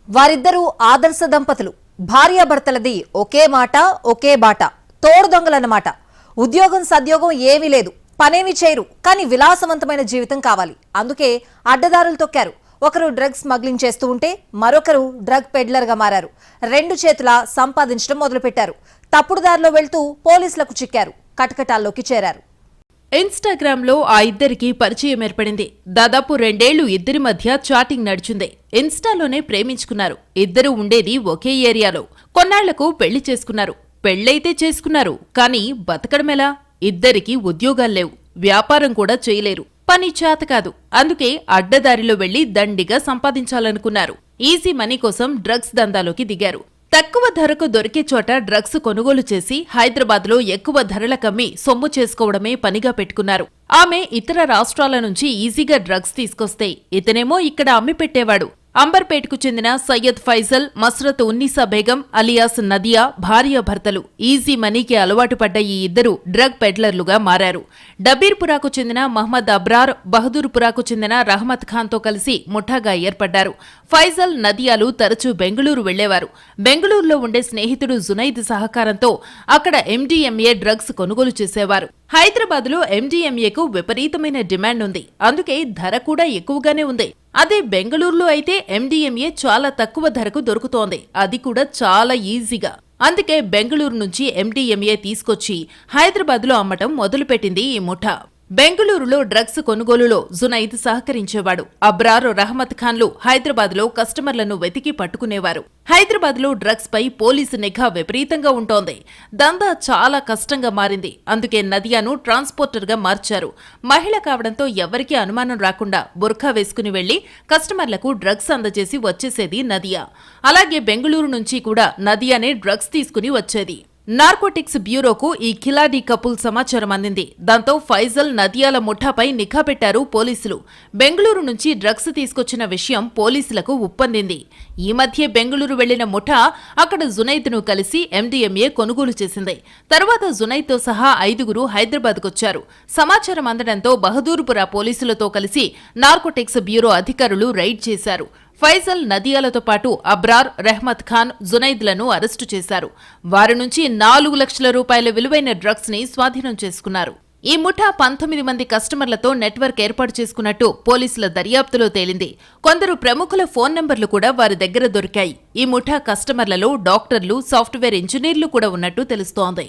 వారిద్దరూ ఆదర్శ దంపతులు. భార్యాభర్తలది ఒకే మాట ఒకే బాట. తోడు దొంగలన్నమాట. ఉద్యోగం సద్యోగం ఏమీ లేదు, పనేమి చేయరు, కానీ విలాసవంతమైన జీవితం కావాలి. అందుకే అడ్డదారులు తొక్కారు. ఒకరు డ్రగ్స్ స్మగ్లింగ్ చేస్తూ ఉంటే మరొకరు డ్రగ్ పెడ్లర్ గా మారారు. రెండు చేతులా సంపాదించడం మొదలుపెట్టారు. తప్పుడు దారిలో వెళ్తూ పోలీసులకు చిక్కారు. కటకటాల్లోకి చేరారు. ఇన్స్టాగ్రామ్ లో ఆ ఇద్దరికి పరిచయం ఏర్పడింది. దాదాపు 2 ఏళ్లు ఇద్దరి మధ్య చాటింగ్ నడిచింది. ఇన్స్టాలోనే ప్రేమించుకున్నారు. ఇద్దరు ఉండేది ఒకే ఏరియాలో. కొన్నాళ్లకు పెళ్లి చేసుకున్నారు. పెళ్లైతే చేసుకున్నారు, కానీ బతకడమెలా? ఇద్దరికీ ఉద్యోగాల్లేవు, వ్యాపారం కూడా చేయలేరు, పని చేత కాదు. అందుకే అడ్డదారిలో వెళ్లి దండిగా సంపాదించాలనుకున్నారు. ఈజీ మనీ కోసం డ్రగ్స్ దందాలోకి దిగారు. తక్కువ ధరకు దొరికే చోట డ్రగ్స్ కొనుగోలు చేసి హైదరాబాద్లో ఎక్కువ ధరలకమ్మి సొమ్ము చేసుకోవడమే పనిగా పెట్టుకున్నారు. ఆమె ఇతర రాష్ట్రాల నుంచి ఈజీగా డ్రగ్స్ తీసుకొస్తే ఇతనేమో ఇక్కడ అమ్మి పెట్టేవాడు. అంబర్పేటకు చెందిన సయ్యద్ ఫైజల్, మస్రత్ ఉన్నీసా బేగం అలియాస్ నదియా భార్యాభర్తలు. ఈజీ మనీకి అలవాటు పడ్డ ఈ ఇద్దరు డ్రగ్ పెడ్లర్లుగా మారారు. డబీర్పురాకు చెందిన మహ్మద్ అబ్రార్, బహదూర్పురాకు చెందిన రహమత్ ఖాన్తో కలిసి ముఠాగా ఏర్పడ్డారు. ఫైజల్, నదియాలు తరచూ బెంగళూరు వెళ్లేవారు. బెంగళూరులో ఉండే స్నేహితుడు జునైద్ సహకారంతో అక్కడ ఎండీఎంఏ డ్రగ్స్ కొనుగోలు చేసేవారు. హైదరాబాద్లో ఎండీఎంఏకు విపరీతమైన డిమాండ్ ఉంది. అందుకే ధర కూడా ఎక్కువగానే ఉంది. అదే బెంగళూరులో అయితే ఎండీఎంఏ చాలా తక్కువ ధరకు దొరుకుతోంది, అది కూడా చాలా ఈజీగా. అందుకే బెంగళూరు నుంచి ఎండీఎంఏ తీసుకొచ్చి హైదరాబాద్లో అమ్మటం మొదలుపెట్టింది ఈ ముఠా. బెంగళూరులో డ్రగ్స్ కొనుగోలులో జునైద్ సహకరించేవాడు. అబ్రార్, రహమత్ ఖాన్లు హైదరాబాద్లో కస్టమర్లను వెతికి పట్టుకునేవారు. హైదరాబాద్లో డ్రగ్స్ పై పోలీసు నిఘా విపరీతంగా ఉంటోంది. దందా చాలా కష్టంగా మారింది. అందుకే నదియాను ట్రాన్స్పోర్టర్గా మార్చారు. మహిళ కావడంతో ఎవరికీ అనుమానం రాకుండా బుర్ఖా వేసుకుని వెళ్లి కస్టమర్లకు డ్రగ్స్ అందజేసి వచ్చేసేది నదియా. అలాగే బెంగళూరు నుంచి కూడా నదియానే డ్రగ్స్ తీసుకుని వచ్చేది. నార్కోటిక్స్ బ్యూరోకు ఈ కిలాడీ కపుల్ సమాచారం అందింది. దాంతో ఫైజల్, నదియాల ముఠాపై నిఘా పెట్టారు పోలీసులు. బెంగళూరు నుంచి డ్రగ్స్ తీసుకొచ్చిన విషయం పోలీసులకు ఉప్పందింది. ఈ మధ్య బెంగళూరు వెళ్లిన ముఠా అక్కడ జునైద్ను కలిసి ఎండీఎంఏ కొనుగోలు చేసింది. తర్వాత జునైద్తో సహా 5గురు హైదరాబాద్కొచ్చారు. సమాచారం అందడంతో బహదూర్పురా పోలీసులతో కలిసి నార్కోటిక్స్ బ్యూరో అధికారులు రైడ్ చేశారు. ఫైజల్, నదియాలతో పాటు అబ్రార్, రెహ్మత్ ఖాన్, జునైద్లను అరెస్టు చేశారు. వారి నుంచి 4 లక్షల రూపాయల విలువైన డ్రగ్స్ ని స్వాధీనం చేసుకున్నారు. ఈ ముఠా 19 మంది కస్టమర్లతో నెట్వర్క్ ఏర్పాటు చేసుకున్నట్టు పోలీసుల దర్యాప్తులో తేలింది. కొందరు ప్రముఖుల ఫోన్ నంబర్లు కూడా వారి దగ్గర దొరికాయి. ఈ ముఠా కస్టమర్లలో డాక్టర్లు, సాఫ్ట్వేర్ ఇంజనీర్లు కూడా ఉన్నట్టు తెలుస్తోంది.